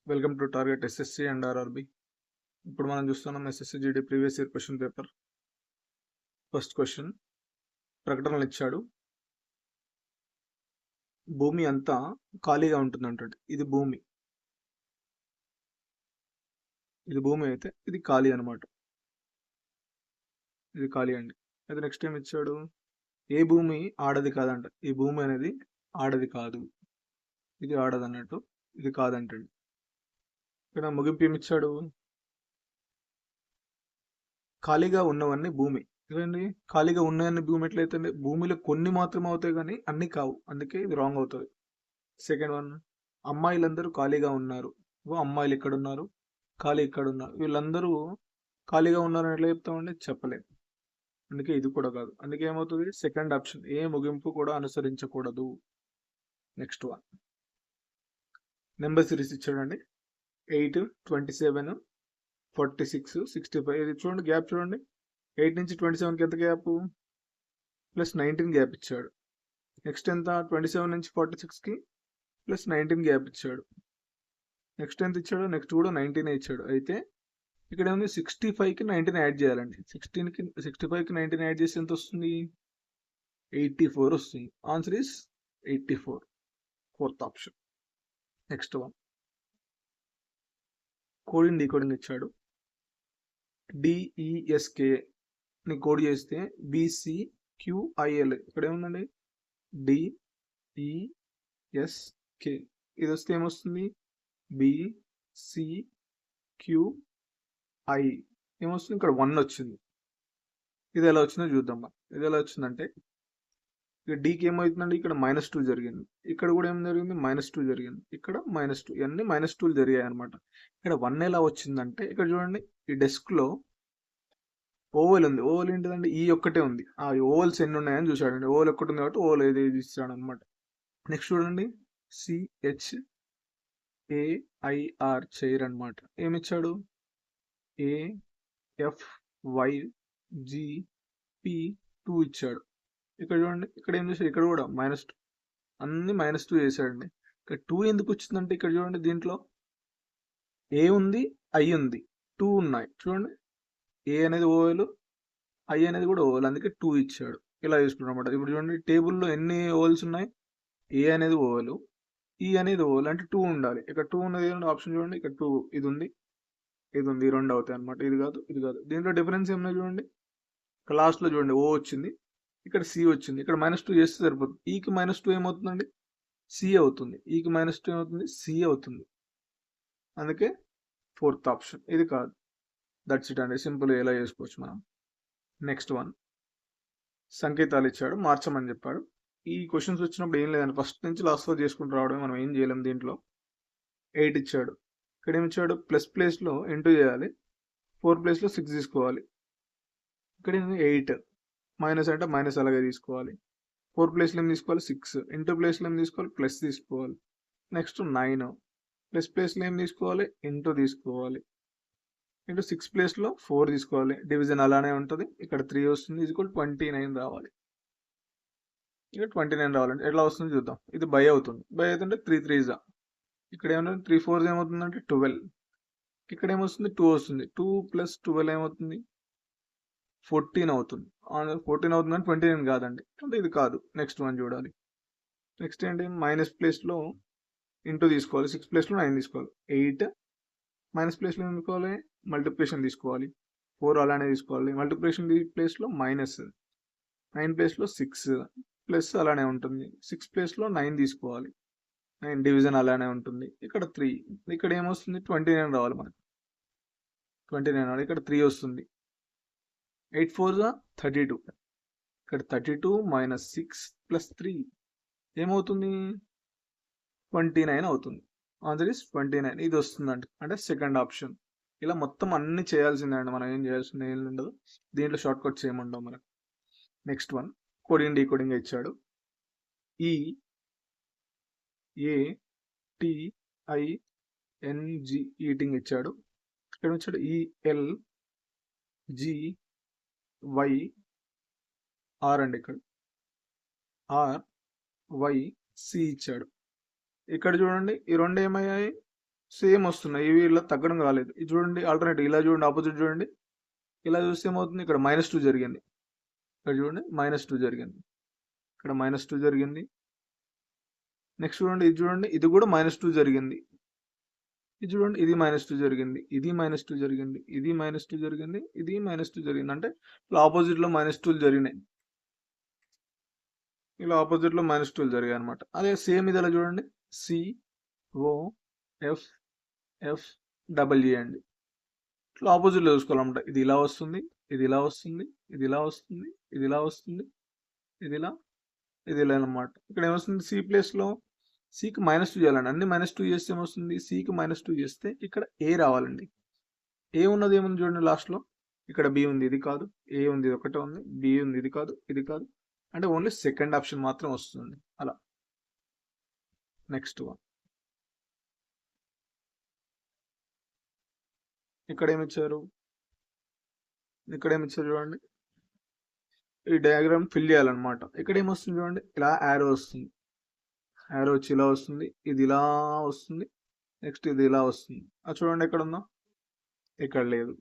Welcome to target SSC and RRB. ఇప్పుడు మనం చూస్తున్నాం SSC GD previous year question paper. First question, ప్రకటనలు ఇచ్చాడు. భూమి అంతా ఖాళీగా ఉంటుంది అంటాడు. ఇది భూమి అయితే ఇది ఖాళీ అనమాట. ఇది ఖాళీ అండి. అయితే నెక్స్ట్ ఏం ఇచ్చాడు, ఏ భూమి ఆడది కాదంట. ఈ భూమి అనేది ఆడది కాదు, ఇది ఆడది అన్నట్టు, ఇది కాదంటాడు. ఇక్కడ ముగింపు ఏమి ఇచ్చాడు, ఖాళీగా ఉన్నవన్నీ భూమి. ఇదండి, ఖాళీగా ఉన్నాయన్ని భూమి ఎట్లయితే భూమిలో కొన్ని మాత్రమే అవుతాయి కానీ అన్ని కావు, అందుకే ఇది రాంగ్ అవుతుంది. సెకండ్ వన్, అమ్మాయిలందరూ ఖాళీగా ఉన్నారు. అమ్మాయిలు ఇక్కడ ఉన్నారు, ఖాళీ ఇక్కడ ఉన్నారు. వీళ్ళందరూ ఖాళీగా ఉన్నారని ఎట్లా చెప్తామండి, చెప్పలేము. అందుకే ఇది కూడా కాదు. అందుకే ఏమవుతుంది, సెకండ్ ఆప్షన్, ఏ ముగింపు కూడా అనుసరించకూడదు. నెక్స్ట్ వన్, నెంబర్ సిరీస్ ఇచ్చాడండి. 8, 27, 46, 65. ఇది చూడండి, గ్యాప్ చూడండి. 8 నుంచి 27కి ఎంత గ్యాప్, +19 గ్యాప్ ఇచ్చాడు. నెక్స్ట్ ఎంత, 27 నుంచి 46కి +19 గ్యాప్ ఇచ్చాడు. నెక్స్ట్ ఎంత ఇచ్చాడు, నెక్స్ట్ కూడా 19 ఇచ్చాడు. అయితే ఇక్కడ ఏముంది, 65కి 19 యాడ్ చేయాలండి. 65కి 19 యాడ్ చేసి ఎంత వస్తుంది, 84 వస్తుంది. Answer is 84, fourth option. Next one, coding decoding ఇచ్చాడు. డిఈఎస్కే ని కోడ్ చేస్తే BCQIL, ఇక్కడ ఏముందండి, డిఈఎస్కే. ఇది వస్తే ఏమొస్తుంది, BCQI ఏమొస్తుంది, ఇక్కడ 1 వచ్చింది. ఇది ఎలా వచ్చిందో చూద్దాం. ఇది ఎలా వచ్చిందంటే, ఇక డీకి ఏమవుతుందండి, ఇక్కడ -2 జరిగింది. ఇక్కడ కూడా ఏం జరిగింది, -2 జరిగింది. ఇక్కడ -2, ఇవన్నీ -2 జరిగాయి అనమాట. ఇక్కడ 1 ఎలా వచ్చిందంటే, ఇక్కడ చూడండి, ఈ డెస్క్ లో ఓవల్ ఉంది. ఓవల్ ఏంటిదండి, ఈ ఒక్కటే ఉంది. ఆ ఓవల్స్ ఎన్ని ఉన్నాయని చూసాడండి. ఓవల్ ఒక్కటి ఉంది కాబట్టి ఓవల్ ఏది ఇస్తాడు అనమాట. నెక్స్ట్ చూడండి, CHAIR చైర్ అనమాట. ఏమిచ్చాడు, AFYGP2 ఇచ్చాడు. ఇక్కడ చూడండి, ఇక్కడ ఏం చేశాడు, ఇక్కడ కూడా -2, అన్ని -2 చేశాడండి. ఇక్కడ 2 ఎందుకు వచ్చిందంటే, ఇక్కడ చూడండి, దీంట్లో A ఉంది, I ఉంది, 2 ఉన్నాయి. చూడండి, A అనేది ఓవల్, I అనేది కూడా ఓవల్, అందుకే 2 ఇచ్చాడు. ఇలా తీసుకున్నాం అనమాట. ఇప్పుడు చూడండి, టేబుల్లో ఎన్ని ఓవల్స్ ఉన్నాయి, A అనేది ఓవల్, E అనేది ఓవల్, అంటే 2 ఉండాలి. ఇక్కడ 2 ఉన్నది ఆప్షన్ చూడండి, ఇక్కడ 2, ఇది ఉంది, ఇది ఉంది, 2 అవుతాయి అనమాట. ఇది కాదు, ఇది కాదు. దీంట్లో డిఫరెన్స్ ఏమన్నా చూడండి, ఇక్కడ లాస్ట్లో చూడండి, O వచ్చింది, ఇక్కడ C వచ్చింది. ఇక్కడ -2 చేస్తే సరిపోతుంది. ఈకి -2 ఏమవుతుందండి, C అవుతుంది. ఈకి -2 ఏమవుతుంది, C అవుతుంది. అందుకే ఫోర్త్ ఆప్షన్, ఇది కాదు. దట్స్ ఇట్ అండి, సింపుల్ ఎలా చేసుకోవచ్చు మనం. నెక్స్ట్ వన్, సంకేతాలు ఇచ్చాడు, మార్చమని చెప్పాడు. ఈ క్వశ్చన్స్ వచ్చినప్పుడు ఏం లేదండి, ఫస్ట్ నుంచి లాస్ట్ వరకు చేసుకుంటూ రావడం, మనం ఏం చేయలేం. దీంట్లో 8 ఇచ్చాడు. ఇక్కడ ఏమి ఇచ్చాడు, ప్లేస్లో ఇంటూ చేయాలి, 4 ప్లేస్లో 6 తీసుకోవాలి. ఇక్కడ 8, మైనస్ అంటే మైనస్ అలాగే తీసుకోవాలి. 4 ప్లేస్లో ఏం తీసుకోవాలి, 6. ఇంటూ ప్లేస్లో ఏం తీసుకోవాలి, ప్లస్ తీసుకోవాలి. నెక్స్ట్ 9, ప్లేస్లో ఏం తీసుకోవాలి, ఇంటూ తీసుకోవాలి. ఇంటూ 6 ప్లేస్లో 4 తీసుకోవాలి. డివిజన్ అలానే ఉంటుంది. ఇక్కడ 3 వస్తుంది, ఇది కూడా 29 రావాలి. ఇక్కడ 29 రావాలంటే ఎట్లా వస్తుంది చూద్దాం. ఇది బై అవుతుంది. బై అవుతుంటే 3 3s, ఇక్కడ ఏమన్నా 3 4s ఏమవుతుందంటే 12. ఇక్కడ ఏమొస్తుంది, 2 వస్తుంది. 2 + 12 ఏమవుతుంది, 14 అవుతుంది. 14 అవుతుందని 29 కాదండి, అంటే ఇది కాదు. నెక్స్ట్ వన్ చూడాలి. నెక్స్ట్ ఏంటి, మైనస్ ప్లేస్లో ఇంటూ తీసుకోవాలి, 6 ప్లేస్లో 9 తీసుకోవాలి. 8 మైనస్ ప్లేస్లో ఏం తీసుకోవాలి, మల్టిప్లికేషన్ తీసుకోవాలి. 4 అలానే తీసుకోవాలి. మల్టిప్లికేషన్ ప్లేస్లో -9 ప్లేస్లో 6, ప్లస్ అలానే ఉంటుంది. 6 ప్లేస్లో 9 తీసుకోవాలి. 9 డివిజన్ అలానే ఉంటుంది. ఇక్కడ 3, ఇక్కడ ఏమొస్తుంది, 29 రావాలి మనకి. 29 రావాలి. ఇక్కడ 3 వస్తుంది. 8 4s 32. ఇక్కడ 32 - 6 + 3 ఏమవుతుంది, 29 అవుతుంది. Answer is 29. ఇది వస్తుందండి, అంటే సెకండ్ ఆప్షన్. ఇలా మొత్తం అన్ని చేయాల్సిందే అండి, మనం ఏం చేయాల్సింది ఏం ఉండదు. దీంట్లో షార్ట్ కట్స్ ఏముండవు మనకు. నెక్స్ట్ వన్, కోడింగ్ డీకోడింగ్ ఇచ్చాడు. EATING ఈటింగ్ ఇచ్చాడు. ఇక్కడ వచ్చాడు, ELGYR అండి. ఇక్కడ RYC ఇచ్చాడు. ఇక్కడ చూడండి, ఈ రెండు ఏమయ్యాయి, సేమ్ వస్తున్నాయి, ఇవి ఇలా తగ్గడం కాలేదు. ఇది చూడండి ఆల్టర్నేటివ్, ఇలా చూడండి ఆపోజిట్ చూడండి, ఇలా చూస్తే ఏమవుతుంది, ఇక్కడ -2 జరిగింది, ఇక్కడ చూడండి -2 జరిగింది, ఇక్కడ -2 జరిగింది. నెక్స్ట్ చూడండి, ఇది చూడండి, ఇది కూడా -2 జరిగింది. ఇది చూడండి, ఇది -2 జరిగింది, ఇది -2 జరిగింది, ఇది -2 జరిగింది, ఇది -2 జరిగింది. అంటే ఇలా ఆపోజిట్లో -2 జరిగినాయి, ఇలా ఆపోజిట్లో -2 జరిగాయి అనమాట. అదే సేమ్ ఇది ఎలా చూడండి, COFFE అండి. ఇట్లా ఆపోజిట్లో చూసుకోవాలన్నమాట. ఇది ఇలా వస్తుంది, ఇది ఇలా వస్తుంది, ఇది ఇలా వస్తుంది, ఇది ఇలా వస్తుంది, ఇది ఇలా, ఇది ఇలా అనమాట. ఇక్కడ ఏమొస్తుంది, సి ప్లేస్లో సికి -2 చేయాలండి. అన్ని -2 చేస్తే ఏమొస్తుంది, సికి -2 చేస్తే ఇక్కడ ఏ రావాలండి. ఏ ఉన్నది ఏముంది చూడండి లాస్ట్లో, ఇక్కడ బి ఉంది, ఇది కాదు, ఏ ఉంది, ఇది ఒకటే ఉంది, బి ఉంది, ఇది కాదు, ఇది కాదు. అంటే ఓన్లీ సెకండ్ ఆప్షన్ మాత్రం వస్తుంది అలా. నెక్స్ట్ వన్, ఇక్కడ ఏమిచ్చారు, ఇక్కడ ఏమిచ్చారు చూడండి, ఈ డయాగ్రామ్ ఫిల్ చేయాలన్నమాట. ఇక్కడ ఏమొస్తుంది చూడండి, ఇలా యారో వస్తుంది, యారో వచ్చి ఇలా వస్తుంది, ఇది ఇలా వస్తుంది, నెక్స్ట్ ఇది ఇలా వస్తుంది. అది చూడండి ఎక్కడ ఉందో, ఇక్కడ లేదు,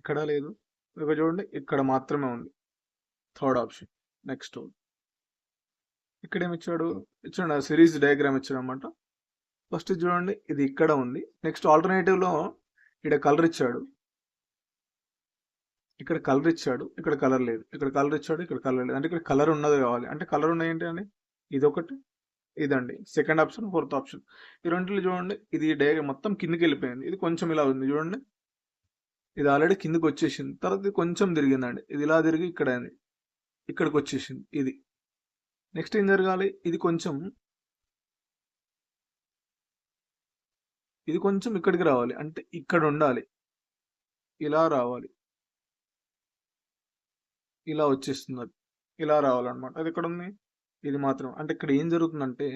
ఇక్కడ లేదు, ఇక్కడ చూడండి ఇక్కడ మాత్రమే ఉంది, థర్డ్ ఆప్షన్. నెక్స్ట్ ఇక్కడ ఏమి ఇచ్చాడు, ఇచ్చాడు సిరీస్ డయాగ్రామ్ ఇచ్చాడు అనమాట. ఫస్ట్ చూడండి ఇది ఇక్కడ ఉంది, నెక్స్ట్ ఆల్టర్నేటివ్లో ఇక్కడ కలర్ ఇచ్చాడు, ఇక్కడ కలర్ ఇచ్చాడు, ఇక్కడ కలర్ లేదు, ఇక్కడ కలర్ ఇచ్చాడు, ఇక్కడ కలర్ లేదు. అంటే ఇక్కడ కలర్ ఉన్నది కావాలి. అంటే కలర్ ఉన్నాయి ఏంటి అండి, ఇది ఒకటి, ఇదండి సెకండ్ ఆప్షన్, ఫోర్త్ ఆప్షన్. ఈ రెండింటిలో చూడండి, ఇది డయాగ్రామ్ మొత్తం కిందికి వెళ్ళిపోయింది, ఇది కొంచెం ఇలా ఉంది చూడండి, ఇది ఆల్రెడీ కిందికి వచ్చేసింది. తర్వాత ఇది కొంచెం తిరిగిందండి, ఇది ఇలా తిరిగి ఇక్కడ అయింది, ఇక్కడికి వచ్చేసింది ఇది. నెక్స్ట్ ఏం జరగాలి, ఇది కొంచెం ఇక్కడికి రావాలి, అంటే ఇక్కడ ఉండాలి, ఇలా రావాలి, ఇలా వచ్చేస్తుంది, అది ఇలా రావాలన్నమాట. అది ఎక్కడ ఉంది, ఇది మాత్రం. అంటే ఇక్కడ ఏం జరుగుతుందంటే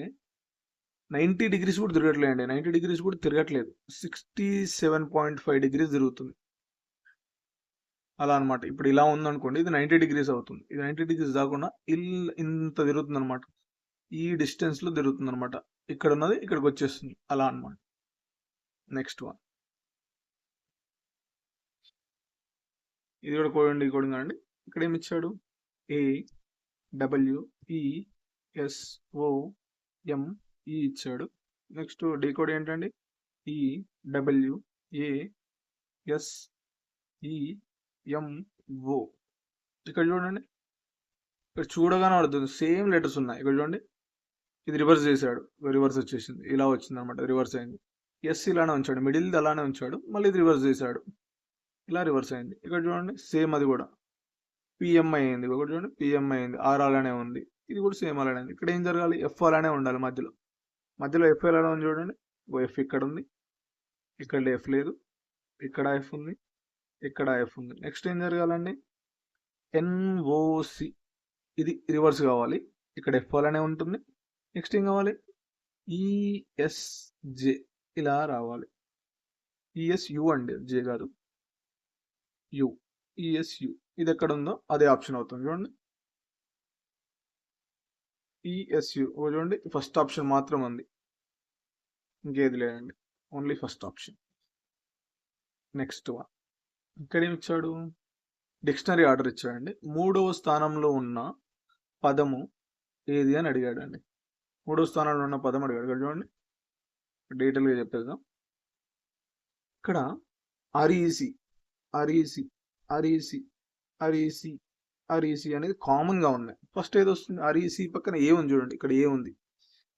90 డిగ్రీస్ కూడా తిరగట్లేదండి, 90 డిగ్రీస్ కూడా తిరగట్లేదు, 67.5 డిగ్రీస్ తిరుగుతుంది అలా అనమాట. ఇప్పుడు ఇలా ఉందనుకోండి, ఇది 90 డిగ్రీస్ అవుతుంది, ఇది 90 డిగ్రీస్ కాకుండా ఇంత తిరుగుతుంది అనమాట, ఈ డిస్టెన్స్లో తిరుగుతుంది అనమాట. ఇక్కడ ఉన్నది ఇక్కడికి వచ్చేస్తుంది అలా అనమాట. నెక్స్ట్ వన్, ఇది కూడా కోడండి, ఈ కోడింగ్ అండి. ఇక్కడ ఏమి ఇచ్చాడు, AWESOME ఇచ్చాడు. నెక్స్ట్ డీకోడ్ ఏంటండి, EWASEMO. ఇక్కడ చూడండి, ఇక్కడ చూడగానే అర్థం సేమ్ లెటర్స్ ఉన్నాయి. ఇక్కడ చూడండి, ఇది రివర్స్ చేశాడు, రివర్స్ వచ్చేసింది, ఇలా వచ్చింది అనమాట, రివర్స్ అయింది. ఎస్ ఇలానే ఉంచాడు, మిడిల్ అలానే ఉంచాడు, మళ్ళీ ఇది రివర్స్ చేశాడు, ఇలా రివర్స్ అయింది. ఇక్కడ చూడండి సేమ్, అది కూడా పిఎంఐ అయింది, ఇక్కడ చూడండి పిఎంఐ అయింది, ఆర్ అలానే ఉంది, ఇది కూడా సేమ్ అలానే ఉంది. ఇక్కడ ఏం జరగాలి, ఎఫ్ అలానే ఉండాలి, మధ్యలో ఎఫ్ ఎలా ఉంది చూడండి, ఎఫ్ ఇక్కడ ఉంది, ఇక్కడ ఎఫ్ లేదు, ఇక్కడ ఎఫ్ ఉంది, ఇక్కడ ఎఫ్ ఉంది. నెక్స్ట్ ఏం జరగాలండి, ఎన్ఓసి, ఇది రివర్స్ కావాలి, ఇక్కడ ఎఫ్ అలానే ఉంటుంది. నెక్స్ట్ ఏం కావాలి, ఈఎస్జే ఇలా రావాలి, ఈఎస్యు అండి, జే కాదు, యు, ఈఎస్యు. ఇది ఎక్కడ ఉందో అదే ఆప్షన్ అవుతుంది చూడండి, ఈఎస్యు చూడండి, ఫస్ట్ ఆప్షన్ మాత్రం ఉంది, ఇంకేది లేదండి, only first option. Next one, ఇక్కడ ఏమి ఇచ్చాడు, డిక్షనరీ ఆర్డర్ ఇచ్చాడండి. 3వ స్థానంలో ఉన్న పదము ఏది అని అడిగాడండి. 3వ స్థానంలో ఉన్న పదం అడిగాడు. ఇక్కడ చూడండి డీటెయిల్గా చెప్పేద్దాం. ఇక్కడ అరీసి అనేది కామన్గా ఉన్నాయి. ఫస్ట్ ఏది వస్తుంది, అరీసి పక్కన ఏ ఉంది చూడండి, ఇక్కడ ఏ ఉంది,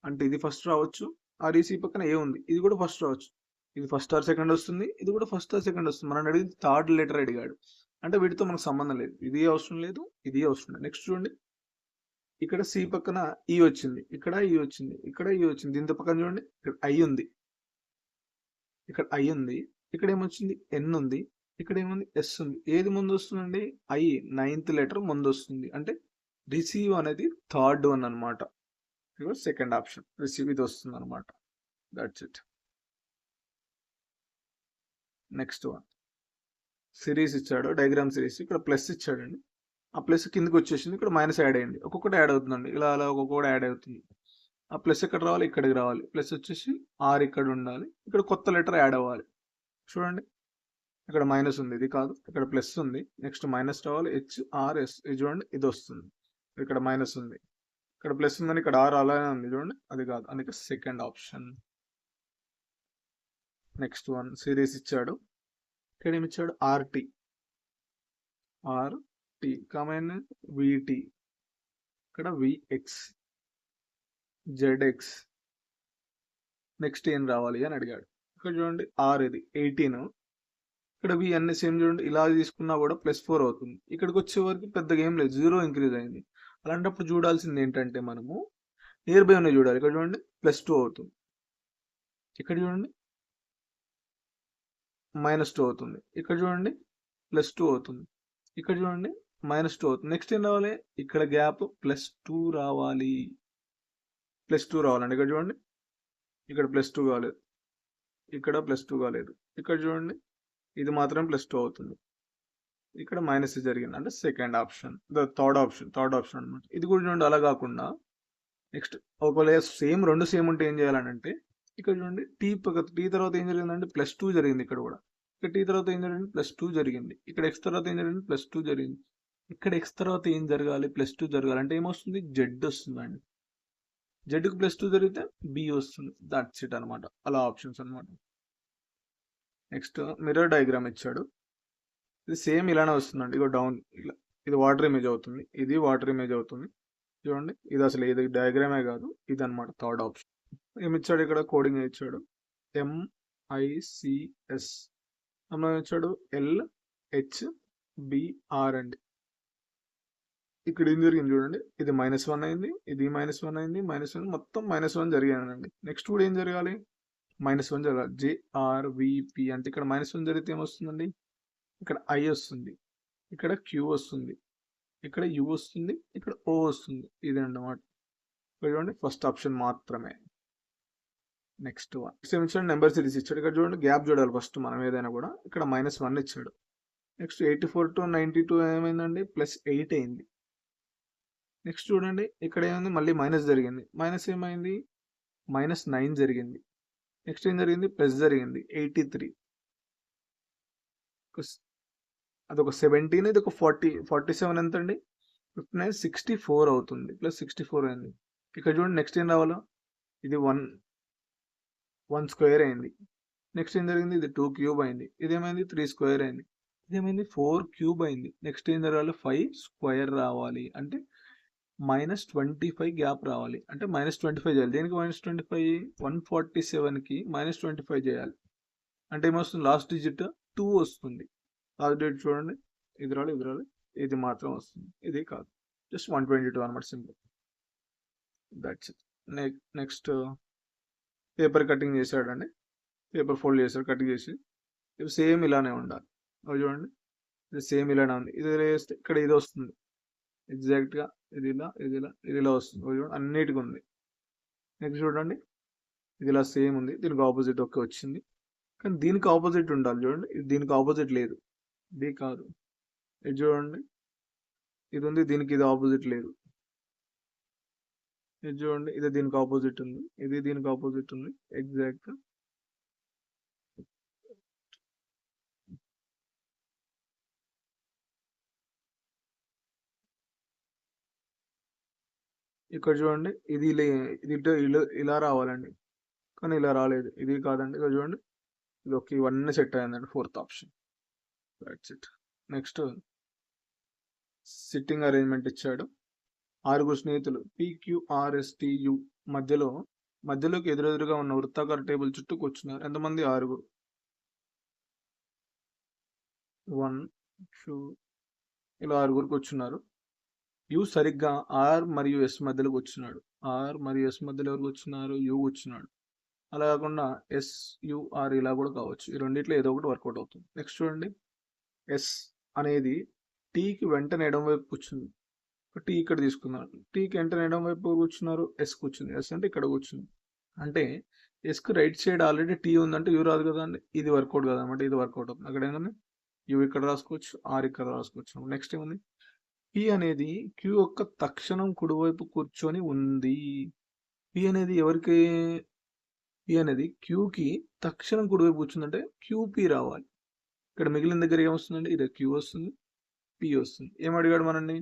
అంటే ఇది ఫస్ట్ రావచ్చు. అరీసి పక్కన ఏ ఉంది, ఇది కూడా ఫస్ట్ రావచ్చు. ఇది ఫస్ట్ ఆర్ సెకండ్ వస్తుంది, ఇది కూడా ఫస్ట్ ఆర్ సెకండ్ వస్తుంది. మనం అడిగింది థర్డ్ లెటర్ అడిగాడు, అంటే వీటితో మనకు సంబంధం లేదు, ఇది అవసరం లేదు, ఇది అవసరం లేదు. నెక్స్ట్ చూడండి, ఇక్కడ సి పక్కన ఈ వచ్చింది, ఇక్కడ ఈ వచ్చింది, ఇక్కడ ఈ వచ్చింది. దీంతో పక్కన చూడండి, ఇక్కడ ఐ ఉంది, ఇక్కడ ఐ ఉంది, ఇక్కడ ఏమొచ్చింది, ఎన్ ఉంది, ఇక్కడ ఏముంది, ఎస్ ఉంది. ఏది ముందు వస్తుందండి, ఐ 9th లెటర్ ముందు వస్తుంది, అంటే రిసీవ్ అనేది థర్డ్ వన్ అనమాట. సెకండ్ ఆప్షన్ రిసీవ్ ఇది వస్తుంది అనమాట. That's it. Next one, series ఇచ్చాడు, డయాగ్రామ్ సిరీస్. ఇక్కడ ప్లస్ ఇచ్చాడండి, ఆ ప్లస్ కిందకి వచ్చేసింది, ఇక్కడ మైనస్ యాడ్ అయ్యింది. ఒక్కొక్కటి యాడ్ అవుతుందండి, ఇలా అలా ఒక్కొక్కటి యాడ్ అవుతుంది ఆ ప్లస్ ఎక్కడ రావాలి, ఇక్కడికి రావాలి. ప్లస్ వచ్చేసి ఆర్ ఇక్కడ ఉండాలి, ఇక్కడ కొత్త లెటర్ యాడ్ అవ్వాలి. చూడండి ఇక్కడ మైనస్ ఉంది, ఇది కాదు, ఇక్కడ ప్లస్ ఉంది, నెక్స్ట్ మైనస్ రావాలి, HRS, ఇది చూడండి ఇది వస్తుంది. ఇక్కడ మైనస్ ఉంది, ఇక్కడ ప్లస్ ఉందని ఇక్కడ ఆర్ అలానే ఉంది చూడండి, అది కాదు, అందుకే second option. Next one series ఇచ్చాడు, ఇక్కడ ఏమి ఇచ్చాడు, RT కామన్ VT, ఇక్కడ VX ZX, నెక్స్ట్ ఏం రావాలి అని అడిగాడు. ఇక్కడ చూడండి R ఇది 18, ఇక్కడ V అన్ని సేమ్ చూడండి, ఇలా తీసుకున్నా కూడా +4 అవుతుంది. ఇక్కడికి వచ్చే వరకు పెద్దగా ఏం లేదు, 0 ఇంక్రీజ్ అయింది. అలాంటప్పుడు చూడాల్సింది ఏంటంటే మనము నియర్ బై ఉన్నాయి చూడాలి. ఇక్కడ చూడండి +2 అవుతుంది, ఇక్కడ చూడండి -2 అవుతుంది, ఇక్కడ చూడండి +2 అవుతుంది, ఇక్కడ చూడండి -2 అవుతుంది. నెక్స్ట్ ఏం రావాలి, ఇక్కడ గ్యాప్ +2 రావాలి, +2 రావాలండి. ఇక్కడ చూడండి ఇక్కడ +2 కాలేదు, ఇక్కడ +2 కాలేదు, ఇక్కడ చూడండి ఇది మాత్రం +2 అవుతుంది, ఇక్కడ మైనస్ జరిగింది, అంటే సెకండ్ ఆప్షన్, థర్డ్ ఆప్షన్ అనమాట. ఇది కూడా చూడండి అలా కాకుండా నెక్స్ట్ ఒకవేళ రెండు సేమ్ ఉంటే ఏం చేయాలని అంటే, ఇక్కడ చూడండి టీ తర్వాత ఏం జరిగిందంటే +2 జరిగింది, ఇక్కడ కూడా ఇక్కడ టీ తర్వాత ఏం జరిగింది +2 జరిగింది, ఇక్కడ x తర్వాత ఏం జరిగింది +2 జరిగింది, ఇక్కడ x తర్వాత ఏం జరగాలి +2 జరగాలి అంటే ఏమొస్తుంది, Z వస్తుందండి. జెడ్కి +2 జరిగితే B వస్తుంది, దట్స్ ఇట్ అనమాట. అలా ఆప్షన్స్ అనమాట. నెక్స్ట్ మిర్రర్ డయాగ్రామ్ ఇచ్చాడు, ఇది సేమ్ ఇలానే వస్తుందండి. ఇగో డౌన్ ఇలా, ఇది వాటర్ ఇమేజ్ అవుతుంది, ఇది వాటర్ ఇమేజ్ అవుతుంది చూడండి. ఇది అసలు ఇది డయాగ్రామే కాదు, ఇది అనమాట థర్డ్ ఆప్షన్. ఏమి ఇచ్చాడు, ఇక్కడ కోడింగ్ ఇచ్చాడు, MICS ఇచ్చాడు, LHBR అండి. ఇక్కడ ఏం జరిగింది చూడండి, ఇది -1 అయింది, ఇది -1 అయింది, -1 మొత్తం -1 జరిగానండి. నెక్స్ట్ కూడా ఏం జరగాలి, -1 జరగాలి. JRVP అంటే ఇక్కడ -1 జరిగితే ఏమొస్తుందండి, ఇక్కడ I వస్తుంది, ఇక్కడ Q వస్తుంది, ఇక్కడ U వస్తుంది, ఇక్కడ O వస్తుంది, ఇది అన్నమాట. చూడండి ఫస్ట్ ఆప్షన్ మాత్రమే. నెక్స్ట్ వన్ ఇచ్చాడు, నెంబర్ సిరీస్ ఇచ్చాడు. ఇక్కడ చూడండి గ్యాప్ చూడాలి ఫస్ట్ మనం ఏదైనా కూడా. ఇక్కడ -1 ఇచ్చాడు. నెక్స్ట్ 84 to 92 ఏమైందండి, +8 అయింది. నెక్స్ట్ చూడండి ఇక్కడ ఏమైంది, మళ్ళీ మైనస్ జరిగింది, మైనస్ ఏమైంది, -9 జరిగింది. నెక్స్ట్ ఏం జరిగింది, ప్లస్ జరిగింది 83, అదొక 17, ఇది ఒక 47 ఎంత అండి, 59 64 అవుతుంది, +64 అయింది. ఇక్కడ చూడండి నెక్స్ట్ ఏం రావాలో, ఇది 1 స్క్వేర్ అయింది. నెక్స్ట్ ఏం జరిగింది, ఇది 2 క్యూబ్ అయింది, ఇదేమైంది 3 స్క్వేర్ అయింది, ఇదేమైంది 4 క్యూబ్ అయింది. నెక్స్ట్ ఏం జరగాలి, 5 స్క్వేర్ రావాలి, అంటే -25 గ్యాప్ రావాలి, అంటే -25 చేయాలి. దేనికి -25, 147కి -25 చేయాలి, అంటే ఏమొస్తుంది, లాస్ట్ డిజిట్ 2 వస్తుంది. లాస్ట్ డిజిట్ చూడండి, ఇది రాలి, ఇది మాత్రం వస్తుంది, ఇది కాదు, జస్ట్ 122 అనమాట, simple, that's it. Next paper cutting చేశాడండి, పేపర్ ఫోల్డ్ చేశాడు, కటింగ్ చేసి, ఇవి సేమ్ ఇలానే ఉండాలి. అవి చూడండి ఇది సేమ్ ఇలానే ఉంది, ఇది వేస్తే ఇక్కడ ఇది వస్తుంది ఎగ్జాక్ట్గా, ఇది ఇలా వస్తుంది, చూడండి అన్నిటికీ ఉంది. నెక్స్ట్ చూడండి ఇది ఇలా సేమ్ ఉంది, దీనికి ఆపోజిట్ ఒకే వచ్చింది, కానీ దీనికి ఆపోజిట్ ఉండాలి చూడండి, ఇది దీనికి ఆపోజిట్ లేదు, ఇది కాదు, ఇది చూడండి ఇది ఉంది, దీనికి ఇది ఆపోజిట్ లేదు, ఇది చూడండి ఇది దీనికి ఆపోజిట్ ఉంది, ఇది దీనికి ఆపోజిట్ ఉంది ఎగ్జాక్ట్గా. ఇక్కడ చూడండి ఇది ఇలా రావాలండి, కానీ ఇలా రాలేదు, ఇది కాదండి. ఇక్కడ చూడండి ఇది ఓకే, ఇవన్నీ సెట్ అయిందండి, fourth option, that's it. Next sitting arrangement ఇచ్చాడు, 6 స్నేహితులు PQRSTU మధ్యలోకి ఎదురెదురుగా ఉన్న వృత్తాకార టేబుల్ చుట్టూ కూర్చున్నారు. ఎంతమంది, 6. 1 2 ఇలా 6 కూర్చున్నారు. U సరిగ్గా R మరియు S మధ్యలో కూర్చున్నాడు. R మరియు S మధ్యలో ఎవరు కూర్చున్నారు, U కూర్చున్నాడు. అలా కాకుండా SUR ఇలా కూడా కావచ్చు, ఈ రెండిట్లో ఏదో ఒకటి వర్కౌట్ అవుతుంది. నెక్స్ట్ చూడండి, S అనేది Tకి వెంటనే ఎడమ వైపు కూర్చుంది, T ఇక్కడ తీసుకున్నారు, Tకి వెంటనే ఎడమ వైపు కూర్చున్నారు, S కూర్చుంది, S అంటే ఇక్కడ కూర్చుంది, అంటే Sకి రైట్ సైడ్ ఆల్రెడీ T ఉందంటే U రాదు కదా అండి, ఇది వర్కౌట్ కదా అనమాట, ఇది వర్కౌట్ అవుతుంది. అక్కడ ఏంటంటే U ఇక్కడ రాసుకోవచ్చు, R ఇక్కడ రాసుకోవచ్చు. నెక్స్ట్ ఏముంది, P అనేది Q యొక్క తక్షణం కుడివైపు కూర్చొని ఉంది, పి అనేది ఎవరికి, పి అనేది క్యూకి తక్షణం కుడివైపు కూర్చుందంటే క్యూపీ రావాలి. ఇక్కడ మిగిలిన దగ్గర ఏమొస్తుందండి, ఇది క్యూ వస్తుంది, పి వస్తుంది. ఏం అడిగాడు మనల్ని,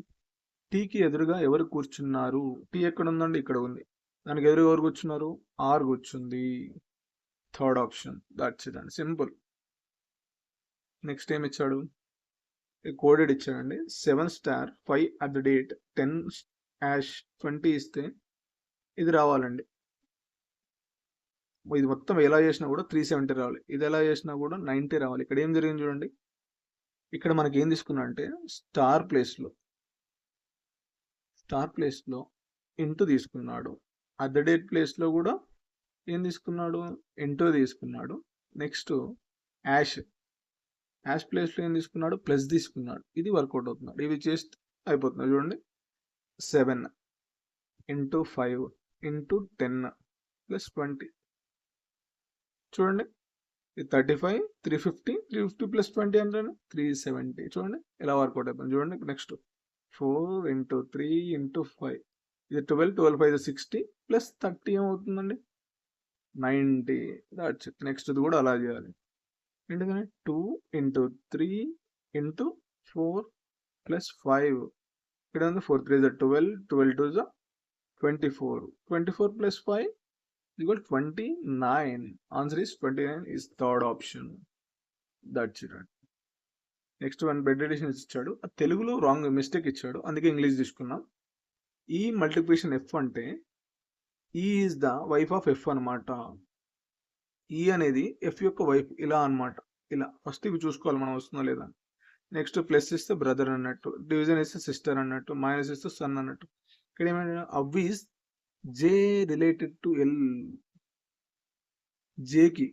టీకి ఎదురుగా ఎవరు కూర్చున్నారు, టీ ఎక్కడ ఉందండి, ఇక్కడ ఉంది. దానికి ఎదురుగా ఎవరు కూర్చున్నారు, ఆర్ కూర్చుంది. థర్డ్ ఆప్షన్, దాట్స్ ఇట్ అండి, సింపుల్. నెక్స్ట్ ఏమి ఇచ్చాడు, కోడెడ్ ఇచ్చాడండి. 7*5 at the date 10#20 ఇస్తే ఇది రావాలండి. ఇది మొత్తం ఎలా చేసినా కూడా 370 రావాలి, ఇది ఎలా చేసినా కూడా 90 రావాలి. ఇక్కడ ఏం జరిగింది చూడండి, ఇక్కడ మనకి ఏం తీసుకున్నా అంటే స్టార్ ప్లేస్లో ఇంటూ తీసుకున్నాడు. అట్ ద డేట్ ప్లేస్లో కూడా ఏం తీసుకున్నాడు, ఇంటూ తీసుకున్నాడు. నెక్స్ట్ యాష్ ప్లేస్లో ఏం తీసుకున్నాడు, ప్లస్ తీసుకున్నాడు. ఇది వర్కౌట్ అవుతున్నాడు. ఇవి చేస్తే అయిపోతుంది చూడండి. 7 × 5 × 10 + 20 చూడండి. 35, 350, 350 + 20 అంటే 370. చూడండి ఎలా వర్కౌట్ అయిపోయింది చూడండి. నెక్స్ట్ 4 × 3 × 5 ఇది 12, 12 5 60 + 30 ఏమవుతుందండి, 90. That's it. నెక్స్ట్ ఇది కూడా అలా చేయాలి. ఎందుకని 2 × 3 × 4 + 5 ఇక్కడ ఉంది 4 3 12, 12 2 24, 24 + 5 = 29. Answer is 29 is third option. That's it. Next one bed edition ఇచ్చాడు, తెలుగులో రాంగ్ మిస్టేక్ ఇచ్చాడు, అందుకే ఇంగ్లీష్ తీసుకున్నాం. ఈ మల్టిప్లికేషన్ ఎఫ్ అంటే ఈ is the wife of F అనమాట. ఈ అనేది ఎఫ్ యొక్క వైఫ్, ఇలా అనమాట. ఇలా ఫస్ట్ ఇవి చూసుకోవాలి మనం వస్తుందా లేదా. నెక్స్ట్ ప్లస్ ఇస్తే బ్రదర్ అన్నట్టు, డివిజన్ ఇస్తే సిస్టర్ అన్నట్టు, మైనస్ ఇస్తే సన్ అన్నట్టు. ఇక్కడ ఏమైనా అవ్ is J related to L, జేకి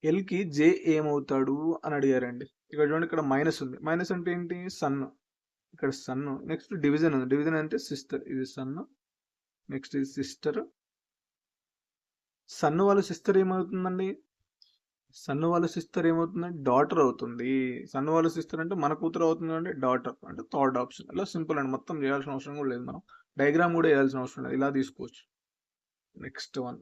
ఎల్కి జే ఏమవుతాడు అని అడిగారండి. ఇక్కడ చూడండి, ఇక్కడ మైనస్ ఉంది. మైనస్ అంటే ఏంటి, సన్. ఇక్కడ సన్. నెక్స్ట్ డివిజన్ ఉంది, డివిజన్ అంటే సిస్టర్. ఇది సన్, నెక్స్ట్ ఇది సిస్టర్. సన్ వాళ్ళ సిస్టర్ ఏమవుతుందండి, సన్ వాళ్ళ సిస్టర్ ఏమవుతుందండి, డాటర్ అవుతుంది. సన్ వాళ్ళ సిస్టర్ అంటే మన కూతురు అవుతుంది అంటే డాటర్, అంటే థర్డ్ ఆప్షన్. ఇలా సింపుల్ అండి, మొత్తం చేయాల్సిన అవసరం కూడా లేదు, మనం డయాగ్రామ్ కూడా వేయాల్సిన అవసరం లేదు, ఇలా తీసుకోవచ్చు. నెక్స్ట్ వన్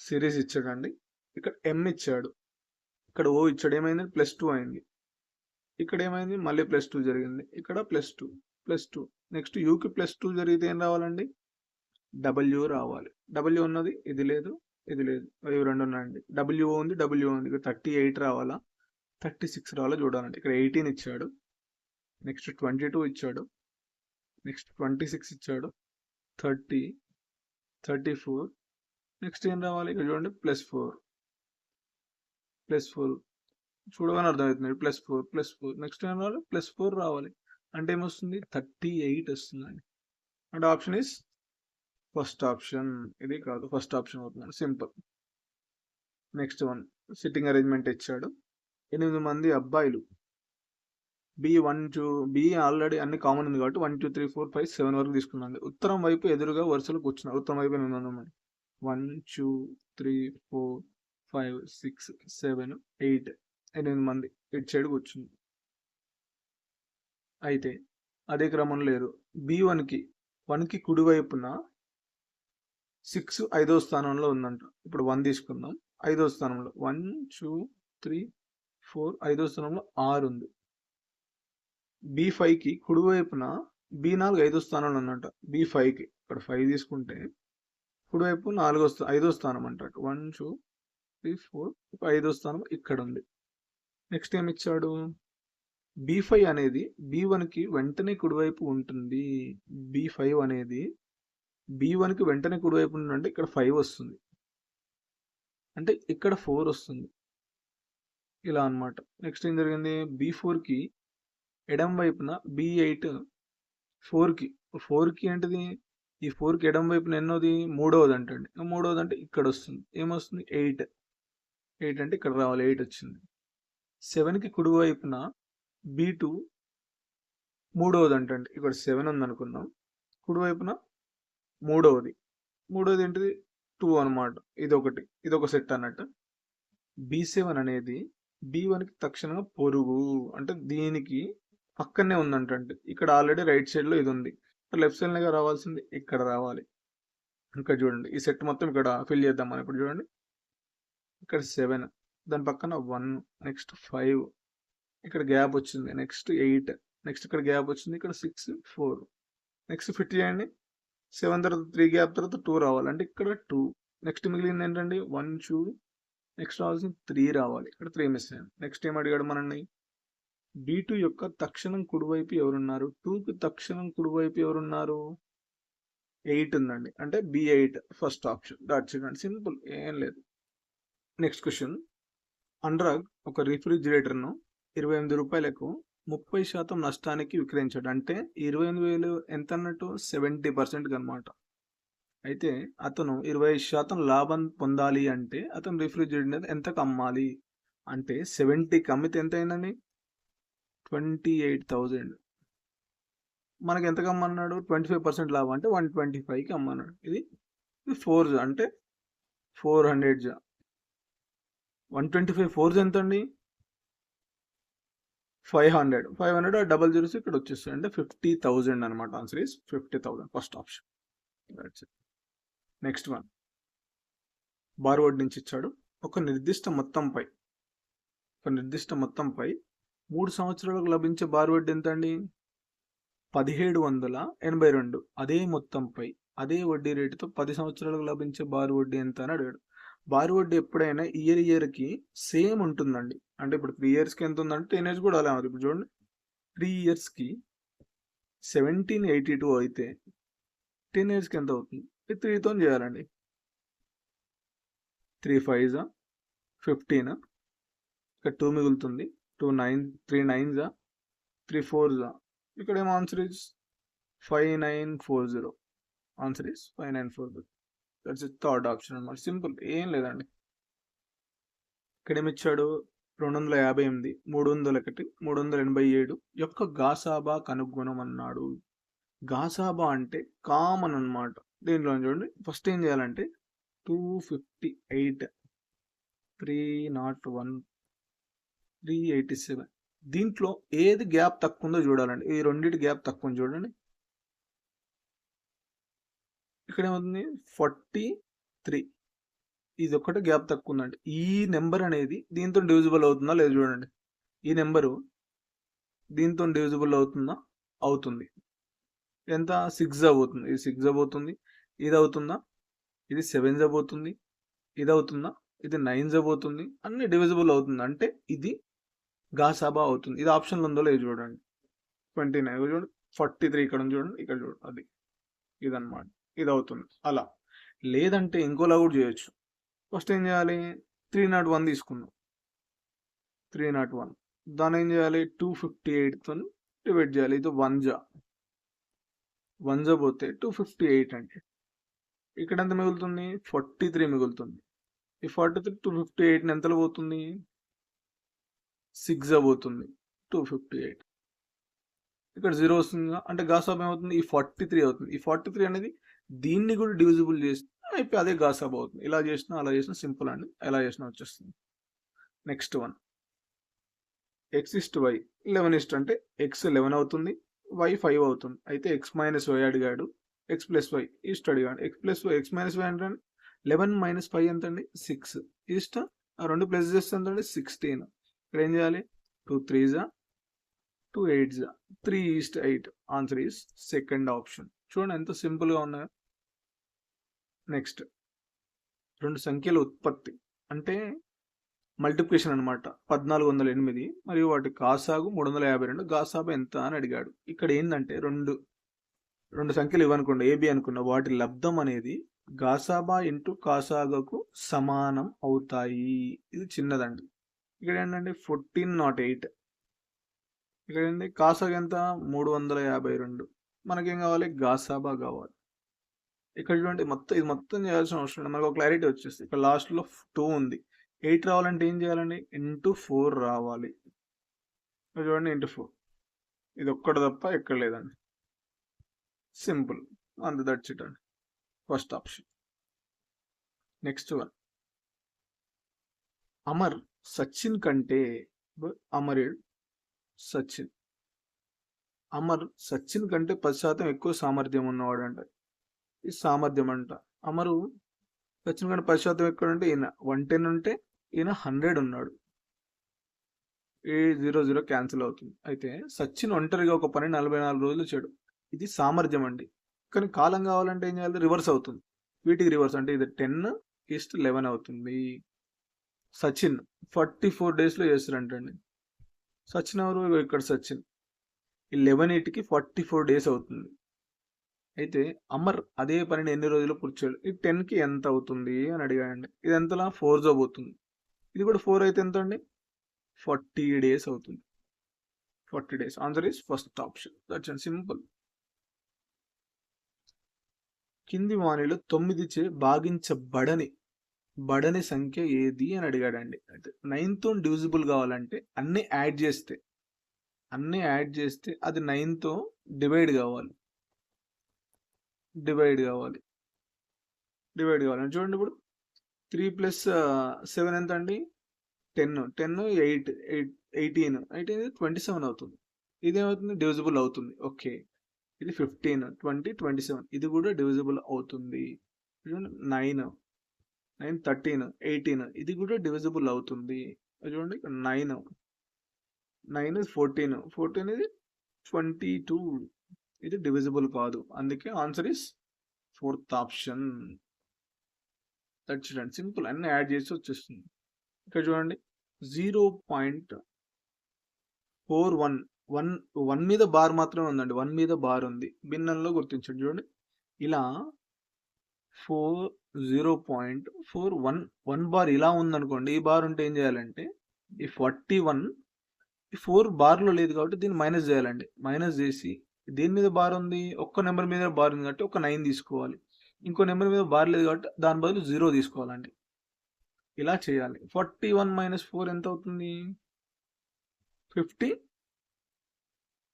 సిరీస్ ఇచ్చాడండి. ఇక్కడ ఎం ఇచ్చాడు, ఇక్కడ ఓ ఇచ్చాడు. ఏమైంది, +2 అయింది. ఇక్కడ ఏమైంది, మళ్ళీ +2 జరిగింది. ఇక్కడ +2. నెక్స్ట్ యూకి +2 జరిగితే ఏం రావాలండి, డబ్ల్యూ రావాలి. డబ్ల్యూ ఉన్నది, ఇది లేదు, ఇది లేదు, ఇవి రెండు ఉన్నాయండి. డబ్ల్యూ ఉంది, ఇక్కడ 38 రావాలా, 36 రావాలా చూడాలండి. ఇక్కడ 18 ఇచ్చాడు, నెక్స్ట్ 22 ఇచ్చాడు, నెక్స్ట్ 26 ఇచ్చాడు, 30, 34. నెక్స్ట్ ఏం రావాలి, ఇక్కడ చూడండి +4 చూడగానే అర్థమవుతుంది. +4. నెక్స్ట్ ఏం రావాలి, +4 రావాలి. అంటే ఏమొస్తుంది, 38 వస్తుందండి. అంటే ఆప్షన్ ఈస్ ఫస్ట్ ఆప్షన్. ఇది కాదు, ఫస్ట్ ఆప్షన్ అవుతుంది, simple. Next one sitting arrangement ఇచ్చాడు. 8 మంది అబ్బాయిలు, బి ఆల్రెడీ అన్ని కామన్ ఉంది కాబట్టి 1 2 3 4 5 7 వరకు తీసుకున్నాను. ఉత్తరం వైపు ఎదురుగా వరుసలో కూర్చున్నారు. ఉత్తరం వైపు 1 2 3 4 5 6 7 8 8 మంది ఇటు సైడ్ కూర్చుంది. అయితే అదే క్రమం లేదు, B1కి కుడివైపున 6 5వ స్థానంలో ఉందంట. ఇప్పుడు 1 తీసుకుందాం, 5వ స్థానంలో 1 2 3 4 5వ స్థానంలో 6 ఉంది. B5కి కుడివైపున B4 5వ స్థానంలో ఉందంట. B5కి ఇక్కడ 5 తీసుకుంటే కుడివైపు 5వ స్థానం అంట. 1 2 3 4 5వ స్థానం ఇక్కడ ఉంది. నెక్స్ట్ ఏమి ఇచ్చాడు, B5 అనేది B1కి వెంటనే కుడివైపు ఉంటుంది. B5 అనేది B1కి వెంటనే కుడివైపు ఉందంటే ఇక్కడ 5 వస్తుంది, అంటే ఇక్కడ 4 వస్తుంది, ఇలా అనమాట. నెక్స్ట్ ఏం జరిగింది, B4కి ఎడం వైపున B8 4కి ఏంటిది, ఈ 4కి ఎడం వైపున ఎన్నోది, మూడవది అంటండి. మూడవది అంటే ఇక్కడ వస్తుంది, ఏమొస్తుంది 8 అంటే ఇక్కడ రావాలి, 8 వచ్చింది. 7కి కుడివైపున B2 మూడవది అంటండి. ఇక్కడ 7 ఉంది అనుకుందాం, కుడివైపున మూడవది ఏంటిది 2 అనమాట. ఇదొక సెట్ అన్నట్టు. B7 అనేది B1కి తక్షణంగా పొరుగు, అంటే దీనికి పక్కనే ఉందంటే. ఇక్కడ ఆల్రెడీ రైట్ సైడ్ లో ఇది ఉంది, లెఫ్ట్ సైడ్ గా రావాల్సింది ఇక్కడ రావాలి. ఇక్కడ చూడండి ఈ సెట్ మొత్తం ఇక్కడ ఫిల్ చేద్దాం మనం ఇప్పుడు చూడండి. ఇక్కడ 7, దాని పక్కన 1, నెక్స్ట్ 5, ఇక్కడ గ్యాప్ వచ్చింది, నెక్స్ట్ 8, నెక్స్ట్ ఇక్కడ గ్యాప్ వచ్చింది, ఇక్కడ 6, 4, నెక్స్ట్ ఫిట్ చేయండి. 7 తర్వాత 3 గ్యాప్ తర్వాత 2 రావాలి, అంటే ఇక్కడ 2, నెక్స్ట్ మిగిలింది ఏంటండి 1, 2, నెక్స్ట్ రావాల్సింది 3 రావాలి, ఇక్కడ 3 మిస్ అయ్యింది. నెక్స్ట్ ఏం అడిగాడు మనల్ని, B2 యొక్క తక్షణం కుడివైపు ఎవరున్నారు, 2కి తక్షణం కుడివైపు ఎవరున్నారు, 8 ఉందండి, అంటే B8 first option. That's it అండి, సింపుల్, ఏం లేదు. నెక్స్ట్ క్వశ్చన్, అనురాగ్ ఒక రిఫ్రిజిరేటర్ను 28 రూపాయలకు 30% నష్టానికి విక్రయించాడు, అంటే 28,000 ఎంత అన్నట్టు 70% అనమాట. అయితే అతను 20% లాభం పొందాలి అంటే అతను రిఫ్రిజిరేటర్ ఎంతకు అమ్మాలి అంటే 70కి అమ్మితే ఎంత అయిందండి 28,000. మనకి ఎంతకు అమ్మన్నాడు 25% లాభం అంటే 125కి అమ్మన్నాడు. ఇది 4 అంటే 400. 125 4 ఎంత అండి 500 డబల్ జీరోస్ ఇక్కడ వచ్చేస్తాయి, అంటే 50,000 అనమాట. Answer is 50,000, first option. That's it. Next one, బార్వర్డ్ నుంచి ఇచ్చాడు. ఒక నిర్దిష్ట మొత్తంపై 3 సంవత్సరాలకు లభించే బార్వర్డ్ ఎంత అండి 1782. అదే మొత్తంపై అదే వడ్డీ రేటుతో 10 సంవత్సరాలకు లభించే బార్ వడ్డీ ఎంత అని అడిగాడు. బార్ వడ్డీ ఎప్పుడైనా ఇయర్కి సేమ్ ఉంటుందండి. అంటే ఇప్పుడు 3 ఇయర్స్కి ఎంత ఉందంటే 10 ఇయర్స్ కూడా అలా ఉంది. ఇప్పుడు చూడండి 3 ఇయర్స్కి 1782 అయితే 10 ఇయర్స్కి ఎంత అవుతుంది, 3తో చేయాలండి. 3 5s 15, ఇక్కడ 2 మిగులుతుంది, 3 9s 3 4s, ఇక్కడ ఏమో answer is 5940. Answer is 5940. That's it, third option అనమాట. సింపుల్, ఏం లేదండి. ఇక్కడ ఏమిచ్చాడు 258, 301, 387 యొక్క గాసాబా కనుగొనమన్నాడు. గాసాబా అంటే కామన్ అనమాట. దీనిలో చూడండి ఫస్ట్ ఏం చేయాలంటే 258, 301, 387, దీంట్లో ఏది గ్యాప్ తక్కువ ఉందో చూడాలండి. ఈ రెండింటి గ్యాప్ తక్కువ ఉంది చూడండి. ఇక్కడ ఏమవుతుంది 43, ఇది ఒక్కటే గ్యాప్ తక్కువ ఉందండి. ఈ నెంబర్ అనేది దీంతో డివిజిబుల్ అవుతుందా లేదు చూడండి. ఈ నెంబరు దీంతో డివిజిబుల్ అవుతుందా, అవుతుంది. ఎంత 6 అవుతుంది, ఇది 6 అవుతుంది. ఇది అవుతుందా, ఇది 7 అవుతుంది. ఇది అవుతుందా, ఇది 9 అవుతుంది. అన్ని డివిజిబుల్ అవుతుంది, అంటే ఇది గాసాబా అవుతుంది. ఇది ఆప్షన్లో ఉందో లేదు చూడండి. 29 చూడండి, 43 ఇక్కడ చూడండి, ఇక్కడ చూడండి, అది ఇదన్నమాట. ఇది అవుతుంది. అలా లేదంటే ఇంకోలా కూడా చేయొచ్చు. ఫస్ట్ ఏం చేయాలి 301 తీసుకుందాం. 301 దాన్ని ఏం చేయాలి 258తో డివైడ్ చేయాలి. ఇది 1 జా పోతే 258 అంటే ఇక్కడ ఎంత మిగులుతుంది 43 మిగులుతుంది. ఈ 43 258 ఎంతలో పోతుంది 6 పోతుంది, 258. ఇక్కడ 0 వస్తుంది, అంటే గాసాబా ఏమవుతుంది ఈ 43 అవుతుంది. ఈ 43 అనేది దీన్ని కూడా డివిజిబుల్ చేస్తే అయిపోయి అదే గాసాబా అవుతుంది. ఇలా చేసినా అలా చేసినా సింపుల్ అండి, ఎలా చేసినా వచ్చేస్తుంది. నెక్స్ట్ వన్, x/y 11 అంటే x 11 అవుతుంది, y 5 అవుతుంది. అయితే x - y అడిగాడు, x + y ఈస్ట్ అడిగాడు. x - y అంటే 11 - 5 ఎంత అండి 6 ఈస్ట్, ఆ రెండు ప్లస్ చేస్తే ఎంత అండి 16. ఇక్కడ ఏం చేయాలి 2 3s 2 8s 3:8. Answer is second option. చూడండి ఎంత సింపుల్గా ఉన్నాయో. నెక్స్ట్, రెండు సంఖ్యల ఉత్పత్తి అంటే మల్టిప్లికేషన్ అనమాట. 1408 మరియు వాటి కాసాగు 352, గాసాబా ఎంత అని అడిగాడు. ఇక్కడ ఏంటంటే రెండు సంఖ్యలు ఇవ్వనుకోండి, ఏబి అనుకున్న, వాటి లబ్ధం అనేది గాసాబా ఇంటూ కాసాగకు సమానం అవుతాయి. ఇది చిన్నదండి. ఇక్కడ ఏంటంటే 1408, ఇక్కడ ఏంటి కాసాగు ఎంత 352. మనకేం కావాలి గాసాబా కావాలి. ఇక్కడ చూడండి ఇది మొత్తం చేయాల్సిన అవసరం లేదు, మనకు ఒక క్లారిటీ వచ్చేస్తుంది. ఇక్కడ లాస్ట్లో 2 ఉంది, 8 రావాలంటే ఏం చేయాలండి ఇంటూ 4 రావాలి. చూడండి ఇంటూ 4, ఇది ఒక్కటి తప్ప ఎక్కడ లేదండి. సింపుల్, అంతే, దట్స్ ఇట్ అండి, first option. Next one, Amar Sachin కంటే సచిన్ కంటే 10% ఎక్కువ సామర్థ్యం ఉన్నవాడు అంట. ఈ సామర్థ్యం అంట అమరు వచ్చిన కానీ 10% ఎక్కువ ఉంటే ఈయన 110 ఉంటే ఈయన 100 ఉన్నాడు. 0 క్యాన్సిల్ అవుతుంది. అయితే సచిన్ ఒంటరిగా ఒక పని 44 రోజులు చేయడు. ఇది సామర్థ్యం అండి. కానీ కాలం కావాలంటే ఏం చేయాలి? రివర్స్ అవుతుంది. వీటికి రివర్స్ అంటే ఇది 10:11 అవుతుంది. సచిన్ 44 డేస్లో చేస్తారంటండి. సచిన్ ఎవరు? ఇక్కడ సచిన్ 11 44 డేస్ అవుతుంది. అయితే అమర్ అదే పనిని ఎన్ని రోజులు కూర్చోడు? ఈ 10కి ఎంత అవుతుంది అని అడిగాడండి. ఇది ఎంతలా 4 పోతుంది. ఇది కూడా 4 అయితే ఎంత అండి? 40 డేస్ అవుతుంది. 40 days. Answer is first option. That's and simple. కింది వాణిలో 9చే భాగించబడని సంఖ్య ఏది అని అడిగాడండి. అయితే 9తో డివిజిబుల్ కావాలంటే అన్ని యాడ్ చేస్తే అది 9తో డివైడ్ కావాలి. చూడండి ఇప్పుడు 3 + 7 ఎంత అండి? 10 8 18 27 అవుతుంది. ఇదేమవుతుంది? డివిజిబుల్ అవుతుంది. ఓకే, ఇది 15 20 27 ఇది కూడా డివిజిబుల్ అవుతుంది. 9 13 18 ఇది కూడా డివిజిబుల్ అవుతుంది. చూడండి 9 14 ఇది 22 ఇది డివిజిబుల్ కాదు. అందుకే answer is fourth option. That's it. Simple. అన్ని యాడ్ చేసి వచ్చేస్తుంది. ఇక్కడ చూడండి 0.41 1 మీద బార్ మాత్రమే ఉందండి. 1 మీద బార్ ఉంది. భిన్నంలో గుర్తించండి. చూడండి ఇలా 0.41 బార్ ఇలా ఉందనుకోండి. ఈ బార్ ఉంటే ఏం చేయాలంటే ఈ 41 ఈ 4 బార్లో లేదు కాబట్టి దీన్ని మైనస్ చేయాలండి. మైనస్ చేసి దేని మీద బార్ ఉంది? ఒక్క నెంబర్ మీద బార్ ఉంది కాబట్టి ఒక 9 తీసుకోవాలి. ఇంకో నెంబర్ మీద బార్ లేదు కాబట్టి దాని బదులు 0 తీసుకోవాలండి. ఇలా చేయాలి. 41 - 4 ఎంత అవుతుంది?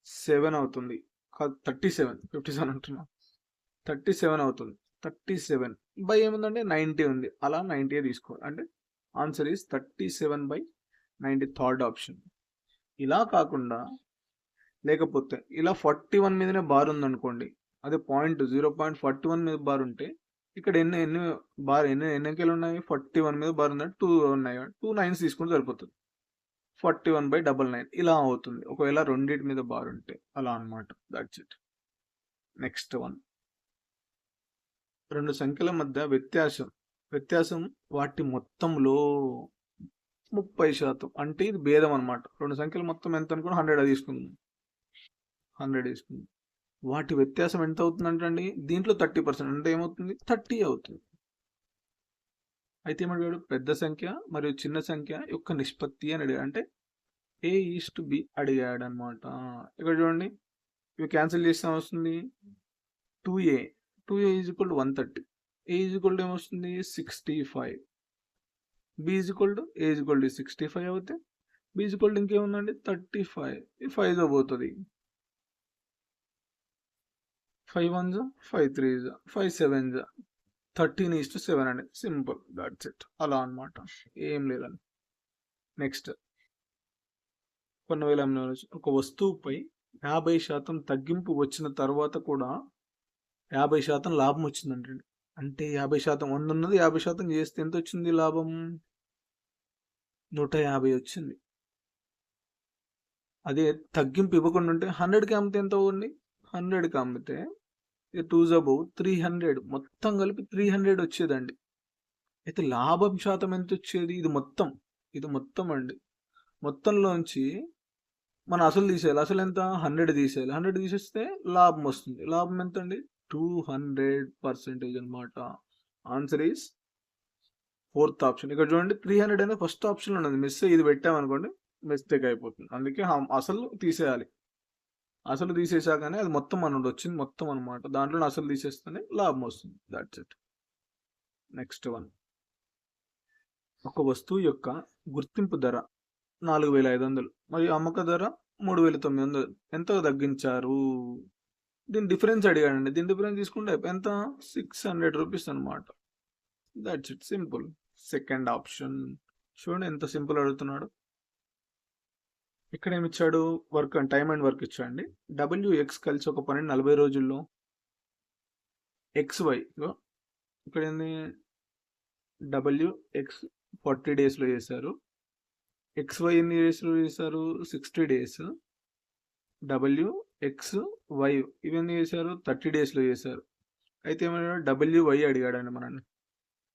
57 అవుతుంది. 57 అంటున్నా. 37 అవుతుంది. 37 బై ఏముందంటే 90 ఉంది. అలా 90 తీసుకోవాలి. అంటే ఆన్సర్ ఈస్ 37/90 థర్డ్ ఆప్షన్. ఇలా కాకుండా లేకపోతే ఇలా 41 మీదనే బార్ ఉందనుకోండి. అదే 0.41 మీద బార్ ఉంటే ఇక్కడ ఎన్ని అంకెలు ఉన్నాయి? 41 మీద బార్ ఉందంటే 2 ఉన్నాయి. 2 9s తీసుకుంటే సరిపోతుంది. 41/99 ఇలా అవుతుంది. ఒకవేళ రెండింటి మీద బార్ ఉంటే అలా అన్నమాట. That's it. Next one. 2 సంఖ్యల మధ్య వ్యత్యాసం వాటి మొత్తంలో 30%. అంటే ఇది భేదం అనమాట. 2 సంఖ్యల మొత్తం ఎంత అనుకున్నా 100 తీసుకుందాం. 100 తీసుకుందాం. వాటి వ్యత్యాసం ఎంత అవుతుందంటే అండి దీంట్లో 30% అంటే ఏమవుతుంది? 30 అవుతుంది. అయితే ఏమడిగాడు? పెద్ద సంఖ్య మరియు చిన్న సంఖ్య యొక్క నిష్పత్తి అని అడిగాడు. అంటే A:B అడిగాడు అనమాట. ఇక్కడ చూడండి ఇవి క్యాన్సిల్ చేస్తే వస్తుంది 2A = 130. A ఏమొస్తుంది? 65. B A 65 అవుతే B ఇంకేముందండి? 35. 5 పోతుంది. 5 1s 5 3s 5 7s 13:7 అండి. సింపుల్. That's it. అలా అనమాట. ఏం లేదండి. నెక్స్ట్ కొన్ని వేల ఒక వస్తువుపై 50% తగ్గింపు వచ్చిన తర్వాత కూడా 50% లాభం వచ్చిందండి. అంటే 50% 100 ఉన్నది 50% చేస్తే ఎంత వచ్చింది లాభం? 150 వచ్చింది. అదే తగ్గింపు ఇవ్వకుండా ఉంటే 100కి అమ్మితే ఎంత అవ్వండి? 100కి అమ్మితే 2s above 300 మొత్తం కలిపి 300 వచ్చేదండి. అయితే లాభం శాతం ఎంత వచ్చేది? ఇది మొత్తం అండి. మొత్తంలోంచి మన అసలు తీసేయాలి. అసలు ఎంత? 100 తీసేయాలి. 100 తీసేస్తే లాభం వస్తుంది. లాభం ఎంత అండి? 200% అనమాట. Answer is fourth option. ఇక్కడ చూడండి 300 అనేది ఫస్ట్ ఆప్షన్లో ఉన్నది. మిస్ ఇది పెట్టామనుకోండి మిస్టేక్ అయిపోతుంది. అందుకే అసలు తీసేయాలి. అసలు తీసేసాకనే అది మొత్తం మనోడు వచ్చింది మొత్తం అనమాట. దాంట్లో అసలు తీసేస్తేనే లాభం వస్తుంది. That's it. Next one. ఒక వస్తువు యొక్క గుర్తింపు ధర 4,500 మరియు అమ్మక ధర 3,900 ఎంత తగ్గించారు? దీని డిఫరెన్స్ అడిగాడండి. దీని డిఫరెన్స్ తీసుకుంటే ఎంత? 600 రూపీస్ అనమాట. That's it. Simple. Second option. చూడండి ఎంత సింపుల్ అడుగుతున్నాడు. ఇక్కడ ఏమి ఇచ్చాడు? వర్క్ టైం అండ్ వర్క్ ఇచ్చాడండి. WX కలిసి ఒక పని 40 రోజుల్లో XY ఇక్కడ ఏంది WX 40 డేస్లో చేశారు, XY ఎన్ని డేస్లో చేశారు 60 డేస్, WXY ఇవన్నీ చేశారు 30 డేస్లో చేశారు. అయితే ఏమన్నా WY అడిగాడండి మనల్ని.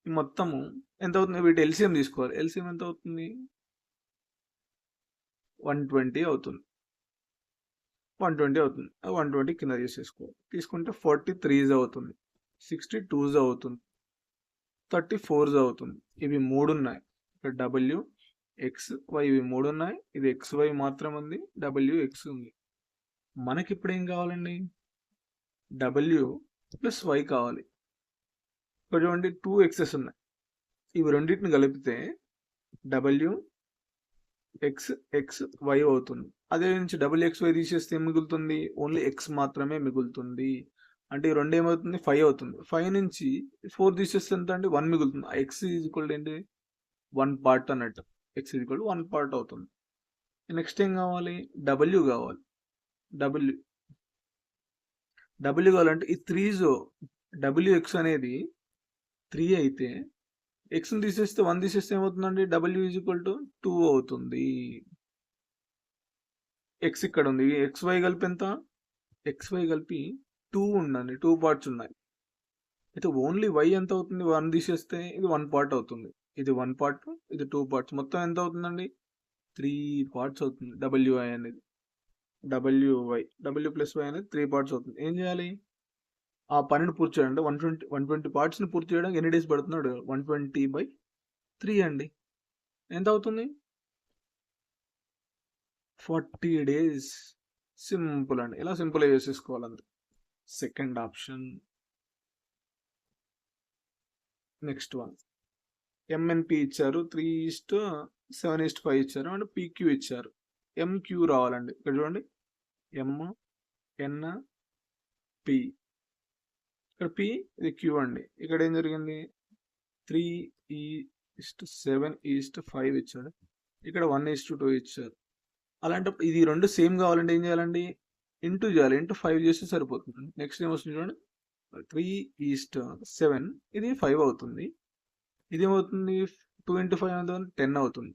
మొత్తము ఎంత అవుతుంది, వీటి ఎల్సిఎం తీసుకోవాలి. ఎల్సిఎం ఎంత అవుతుంది 120 అవుతుంది. 120 అవుతుంది. 120 కింద తీసేసుకోవాలి. తీసుకుంటే 43 అవుతుంది, 62 అవుతుంది, 34 అవుతుంది. ఇవి 3 ఉన్నాయి. ఇక్కడ WXY ఇవి 3 ఉన్నాయి. ఇది XY మాత్రం ఉంది, WX ఉంది. మనకి ఇప్పుడు ఏం కావాలండి, W ప్లస్ Y కావాలి. ఇక్కడ చూడండి 2 X's ఉన్నాయి. ఇవి రెండింటిని కలిపితే WXY అవుతుంది. అదే నుంచి WXY తీసేస్తే ఏం మిగులుతుంది, ఓన్లీ X మాత్రమే మిగులుతుంది. అంటే ఈ రెండు ఏమవుతుంది 5 అవుతుంది. 5 నుంచి 4 తీసేస్తే ఎంత అంటే 1 మిగులుతుంది. X ఈజ్ ఈక్వల్ ఏంటి 1 పార్ట్ అన్నట్టు. X ఈజ్ ఈక్వల్ 1 పార్ట్ అవుతుంది. నెక్స్ట్ ఏం కావాలి, W కావాలి. W కావాలంటే ఈ 3 WX అనేది 3 అయితే Xని తీసేస్తే 1 తీసేస్తే ఏమవుతుందండి, W ఈజ్ ఈక్వల్ టు 2 అవుతుంది. X ఇక్కడ ఉంది, XY కలిపి ఎంత, XY కలిపి 2 ఉందండి, 2 పార్ట్స్ ఉన్నాయి. అయితే ఓన్లీ Y ఎంత అవుతుంది, 1 తీసేస్తే ఇది 1 పార్ట్ అవుతుంది. ఇది 1 పార్ట్, ఇది 2 పార్ట్స్, మొత్తం ఎంత అవుతుందండి 3 పార్ట్స్ అవుతుంది. WY అనేది W ప్లస్ Y అనేది 3 పార్ట్స్ అవుతుంది. ఏం చేయాలి, ఆ పనిని పూర్తి చేయాలంటే 120 పార్ట్స్ని పూర్తి చేయడానికి ఎన్ని డేస్ పడుతున్నాడు, 120/3 అండి. ఎంత అవుతుంది 40 డేస్. సింపుల్ అండి, ఇలా సింపుల్ చేసేసుకోవాలండి. Second option. Next one, MNP ఇచ్చారు, 3:7:5 ఇచ్చారు, అంటే PQ ఇచ్చారు. MQ రావాలండి. ఇక్కడ చూడండి MNP, ఇక్కడ P, ఇది Q అండి. ఇక్కడ ఏం జరిగింది 3:7:5 ఇచ్చాడు, ఇక్కడ 1:2 ఇచ్చారు. అలాంటప్పుడు ఇది రెండు సేమ్ కావాలంటే ఏం చేయాలండి, ఇంటూ చేయాలి. ఇంటూ 5 చేస్తే సరిపోతుంది. నెక్స్ట్ ఏమొస్తుంది చూడండి 3:7, ఇది 5 అవుతుంది. ఇది ఏమవుతుంది 2 × 5 అవుతుంది, 10 అవుతుంది.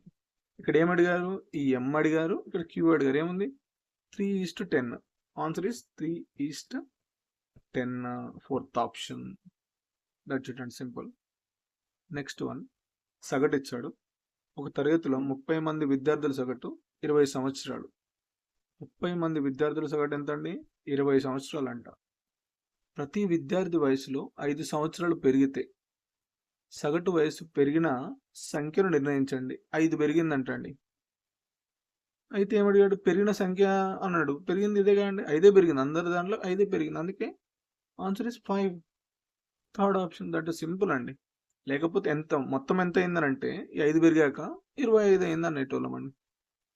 ఇక్కడ ఏమడిగారు, ఈ M అడిగారు, ఇక్కడ Q అడిగారు. ఏముంది 3:10. Answer is 3:10, fourth option. That's it and simple. Next one, సగటు ఇచ్చాడు. ఒక తరగతిలో 30 మంది విద్యార్థుల సగటు 20 సంవత్సరాలు. 30 మంది విద్యార్థుల సగటు ఎంత అండి, 20 సంవత్సరాలు అంట. ప్రతి విద్యార్థి వయసులో 5 సంవత్సరాలు పెరిగితే సగటు వయసు పెరిగిన సంఖ్యను నిర్ణయించండి. 5 పెరిగిందంటండి. అయితే ఏమడిగాడు, పెరిగిన సంఖ్య అన్నాడు. పెరిగింది ఇదే కాండి, 5 పెరిగింది. అందరి దాంట్లో 5 పెరిగింది, అందుకే answer is 5, third option. That is simple అండి. లేకపోతే మొత్తం ఎంత అయిందనంటే ఈ 5 పెరిగాక 25 అయింది అనేటోళ్ళం అండి.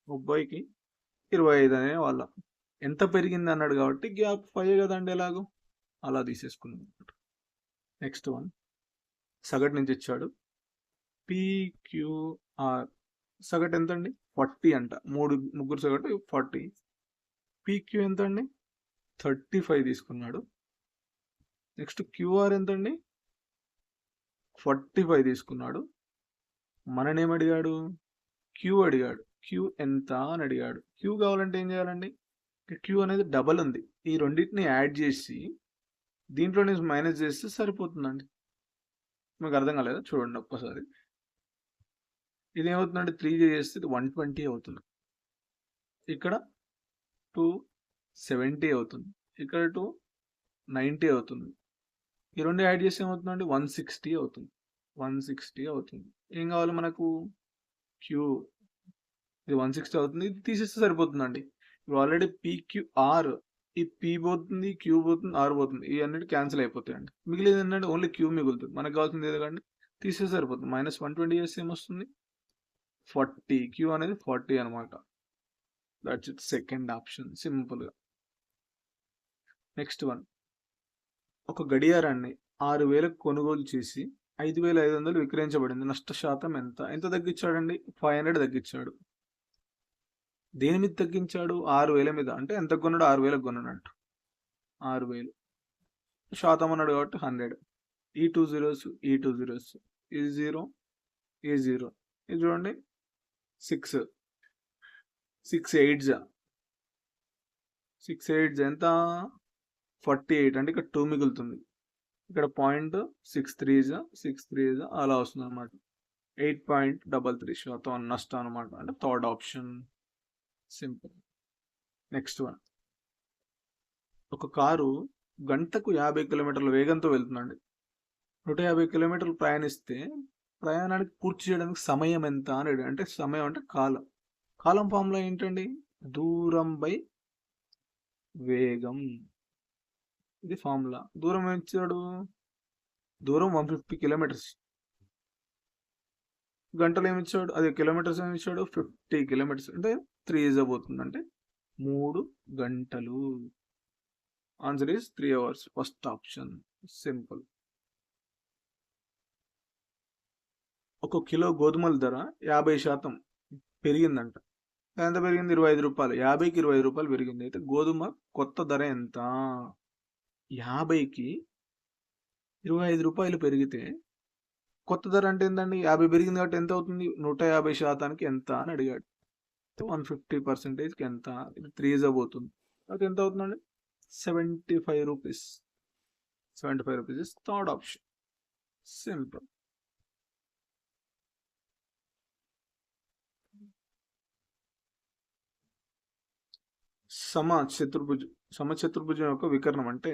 అబ్బాయికి 25 అనే వాళ్ళ. ఎంత పెరిగింది అన్నాడు కాబట్టి గ్యాప్ 5 కదండి, ఎలాగో అలా తీసేసుకున్నాం. నెక్స్ట్ వన్, సగటు నుంచి ఇచ్చాడు. PQR సగటు ఎంత అండి 40 అంట. ముగ్గురు సగటు 40. PQ ఎంత అండి 35 తీసుకున్నాడు. నెక్స్ట్ QR ఎంత అండి 45 తీసుకున్నాడు. మననేమడిగాడు, Q అడిగాడు. Q ఎంత అని అడిగాడు. Q కావాలంటే ఏం చేయాలండి, Q అనేది డబల్ ఉంది. ఈ రెండింటిని యాడ్ చేసి దీంట్లో నుంచి మైనస్ చేస్తే సరిపోతుందండి. మీకు అర్థం కాలేదా, చూడండి ఒక్కసారి. ఇది ఏమవుతుందంటే 3 చేస్తే 120 అవుతుంది. ఇక్కడ 270 అవుతుంది. ఇక్కడ 290 అవుతుంది. ఈ రెండు యాడ్ చేస్తే ఏమవుతుందండి 160 అవుతుంది. 160 అవుతుంది. ఏం కావాలి మనకు, Q. ఇది 160 అవుతుంది. ఇది తీసేస్తే సరిపోతుందండి. ఇప్పుడు ఆల్రెడీ PQR, ఈ P పోతుంది, Q పోతుంది, R పోతుంది. ఈ అన్నిటి క్యాన్సిల్ అయిపోతాయండి. మిగిలింది ఏంటంటే ఓన్లీ Q మిగులుతుంది. మనకు కావాల్సింది ఏదండి, తీసేస్తే సరిపోతుంది. -120 చేస్తే ఏమొస్తుంది 40. Q అనేది 40 అనమాట. దట్స్ ఇట్, సెకండ్ ఆప్షన్, సింపుల్గా. నెక్స్ట్ వన్, ఒక గడియారాన్ని 6,000 కొనుగోలు చేసి 5,500 విక్రయించబడింది. నష్ట శాతం ఎంత తగ్గించాడండి, 500 తగ్గించాడు. దేని మీద తగ్గించాడు, 6,000 మీద. అంటే ఎంత కొన్నాడు, 6,000 కొన్నాడు అంట. 6,000 శాతం అన్నాడు కాబట్టి 100. ఈ 2 zeros, ఈ 2 zeros, ఈ 0, ఈ 0. ఇది చూడండి 6, 6 8s, 6 8s ఎంత 48, అంటే ఇక్కడ 2 మిగులుతుంది. ఇక్కడ 0.63s, 6 3s అలా వస్తుంది అనమాట. 8.33% నష్టం అనమాట. అంటే third option. Simple. Next one. ఒక కారు గంటకు 50 కిలోమీటర్ల వేగంతో వెళ్తుందండి. 150 కిలోమీటర్లు ప్రయాణిస్తే ప్రయాణానికి పూర్తి చేయడానికి సమయం ఎంత అని అడిగాడు. అంటే సమయం అంటే కాలం. కాలం ఫార్ములా ఏంటండి? దూరం బై వేగం. ఇది ఫార్ములా. దూరం ఏం ఇచ్చాడు? దూరం 150 కిలోమీటర్స్. గంటలు ఏమి ఇచ్చాడు? అదే కిలోమీటర్స్ ఏమి ఇచ్చాడు? 50 కిలోమీటర్స్. అంటే 3 ఈజ్ అవుతుంది. అంటే 3 గంటలు. Answer is 3 hours. First option. Simple. ఒక కిలో గోధుమల ధర 50% పెరిగిందంట. ఎంత పెరిగింది? 25 రూపాయలు. 50కి 25 రూపాయలు పెరిగింది. అయితే గోధుమ కొత్త ధర ఎంత? 50కి 25 రూపాయలు పెరిగితే కొత్త ధర అంటే ఏంటండి? 50 పెరిగింది కాబట్టి ఎంత అవుతుంది? 150% ఎంత అని అడిగాడు. 150%కి ఎంత? ఇది 3 అవుతుంది. అది ఎంత అవుతుందండి? 75 rupees. 75 rupees is third option. Simple. సమచతుర్భుజం యొక్క వికర్ణం అంటే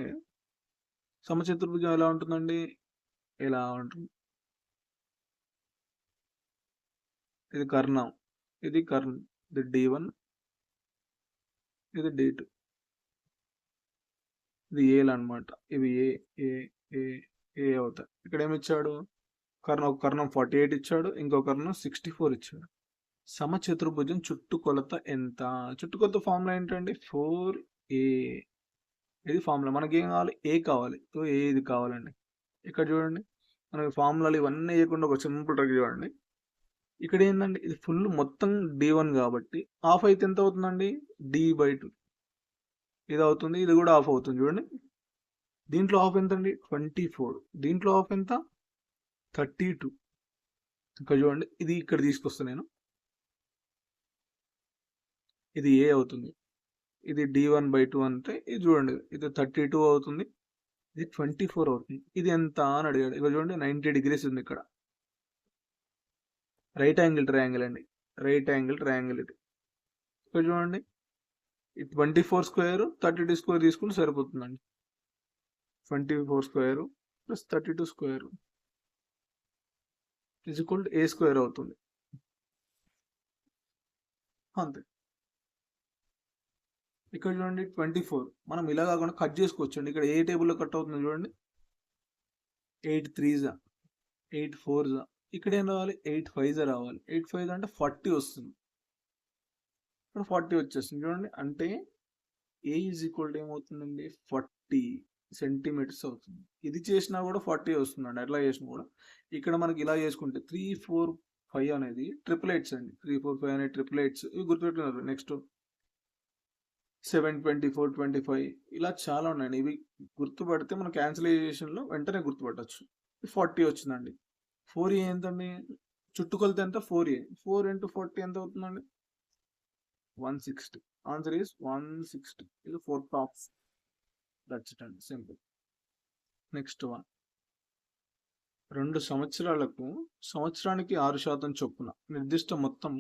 సమచతుర్భుజం ఎలా ఉంటుందండి? ఎలా ఉంటుంది? ఇది కర్ణం, ఇది కర్ణం, ఇది D1, ఇది D2, ఇది ఏలు అనమాట. ఇవి ఏ ఏ ఏ ఏ అవుతాయి. ఇక్కడ ఏమి ఇచ్చాడు? ఒక కర్ణం 48 ఇచ్చాడు, ఇంకో కర్ణం 64 ఇచ్చాడు. సమచతుర్భుజం చుట్టుకొలత ఎంత? చుట్టుకొలత ఫార్ములా ఏంటండి? 4a. ఇది ఫార్ములా. మనకి ఏం కావాలి? ఏ కావాలి. సో ఏ ఇది కావాలండి. ఇక్కడ చూడండి, మనకి ఫార్ములాలు ఇవన్నీ వేయకుండా ఒక సింపుల్ ట్రిక్ చూడండి. ఇక్కడ ఏంటండి? ఇది ఫుల్ మొత్తం D1 కాబట్టి ఆఫ్ అయితే ఎంత అవుతుందండి? D/2 ఇది అవుతుంది. ఇది కూడా ఆఫ్ అవుతుంది. చూడండి, దీంట్లో ఆఫ్ ఎంత అండి? 24. దీంట్లో ఆఫ్ ఎంత? 32. ఇక్కడ చూడండి, ఇది ఇక్కడ తీసుకొస్తా నేను. ఇది ఏ అవుతుంది, ఇది D1/2 అంటే ఇది చూడండి, ఇది 32 అవుతుంది, ఇది 24 అవుతుంది. ఇది ఎంత అని అడిగాడు. ఇక్కడ చూడండి 90 degrees ఉంది. ఇక్కడ రైట్ యాంగిల్ ట్రయాంగిల్ అండి. రైట్ యాంగిల్ ట్రయాంగిల్ ఇది. ఇక్కడ చూడండి, 24 స్క్వేర్ 32 స్క్వేర్ తీసుకుంటే సరిపోతుందండి. 24 square plus 32 square is equal to a square అవుతుంది. అంతే. ఇక్కడ చూడండి 24. మనం ఇలా కాకుండా కట్ చేసుకోవచ్చు అండి. ఇక్కడ ఏ టేబుల్లో కట్ అవుతుంది చూడండి. 8 3s, 8 4s. ఇక్కడ ఏం రావాలి? 8 5s రావాలి. 8 5s అంటే 40 వస్తుంది. ఇక్కడ 40 వచ్చేస్తుంది చూడండి. అంటే ఏ ఈజ్ ఈక్వల్ టు ఏమవుతుందండి? 40 సెంటీమీటర్స్ అవుతుంది. ఇది చేసినా కూడా 40 వస్తుందండి. అట్లా చేసినా కూడా. ఇక్కడ మనకి ఇలా చేసుకుంటే 3 4 5 అనేది ట్రిపులేట్స్ అండి. 3 4 5 అనేది ట్రిపులేట్స్. ఇవి గుర్తుపెట్టుకున్నారు. నెక్స్ట్ 7 24 25 ఇలా చాలా ఉన్నాయండి. ఇవి గుర్తుపడితే మన క్యాన్సిలైజేషన్లో వెంటనే గుర్తుపట్టచ్చు. 40 వచ్చిందండి. 4a ఎంతండి? చుట్టుకొలత ఎంత? 4a. 4 into 40 ఎంత అవుతుందండి? 160. Answer is 160. ఇది 4th ఆప్షన్. దట్స్ ఇట్ అండి. సింపుల్. Next one. 2 సంవత్సరాలకు సంవత్సరానికి 6% చొప్పున నిర్దిష్ట మొత్తం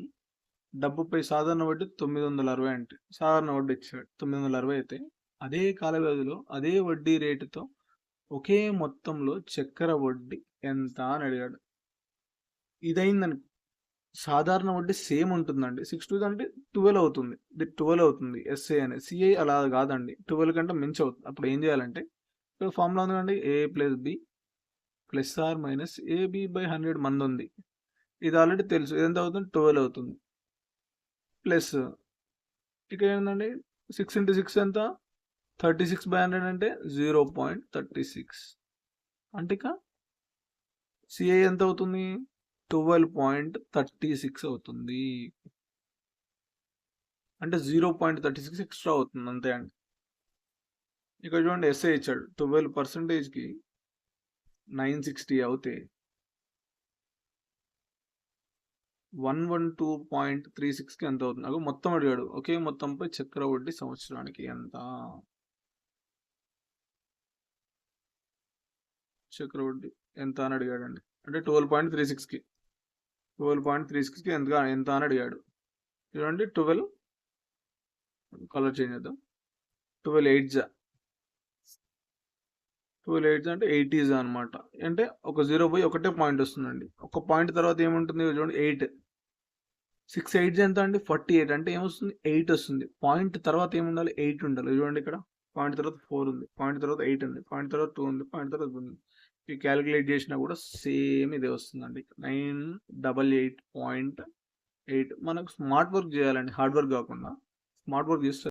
డబ్బుపై సాధారణ వడ్డీ 960 అంటే సాధారణ వడ్డీ ఇచ్చాడు 960 అయితే అదే కాల వ్యవధిలో అదే వడ్డీ రేటుతో ఒకే మొత్తంలో చక్కెర వడ్డీ ఎంత అని అడిగాడు. ఇదైందని సాధారణ వడ్డీ సేమ్ ఉంటుందండి. 6 అంటే 12 అవుతుంది. ఇది 12 అవుతుంది. ఎస్ఏ అనేది. సిఐ అలా కాదండి, 12 కంటే మించి అవుతుంది. అప్పుడు ఏం చేయాలంటే ఇక్కడ ఫార్ములా ఉందండి, A + B ± AB/100 మంది ఉంది. ఇది ఆల్రెడీ తెలుసు. ఎంత అవుతుంది? 12 అవుతుంది. ప్లస్ ఇక్కడ ఏంటండి 6 into 6 ఎంత? 36/100 అంటే 0.36. అంటే ఇక సిఐ ఎంత అవుతుంది? 12.36 అవుతుంది. అంటే 0.36 ఎక్స్ట్రా అవుతుంది అంతే అండి. ఇక్కడ చూడండి ఎస్ఐ ఇచ్చాడు 12%కి 960 అవుతే 112.36కి ఎంత అవుతుంది? నాకు మొత్తం అడిగాడు. ఒకే మొత్తంపై చక్ర వడ్డీ సంవత్సరానికి ఎంత? చక్ర వడ్డీ ఎంత అని అడిగాడండి. అంటే 12.36కి 12.36కి ఎంత అని అడిగాడు. చూడండి 12 కలర్ చేంజ్ చేద్దాం. 12 8 అంటే 80 అనమాట. అంటే ఒక 0 పోయి ఒకటే పాయింట్ వస్తుందండి. ఒక పాయింట్ తర్వాత ఏముంటుంది చూడండి 8 6 8 ఎంత అండి 48 అంటే ఏమొస్తుంది 8 వస్తుంది. పాయింట్ తర్వాత ఏముండాలి 8 ఉండాలి. చూడండి ఇక్కడ పాయింట్ తర్వాత 4 ఉంది, పాయింట్ తర్వాత 8 ఉంది, పాయింట్ తర్వాత 2 ఉంది, పాయింట్ తర్వాత 2 ఉంది. ఇవి క్యాలిక్యులేట్ చేసినా కూడా సేమ్ ఇదే వస్తుందండి. 988.8. మనకు స్మార్ట్ వర్క్ చేయాలండి, హార్డ్ వర్క్ కాకుండా. స్మార్ట్ వర్క్ చేస్తే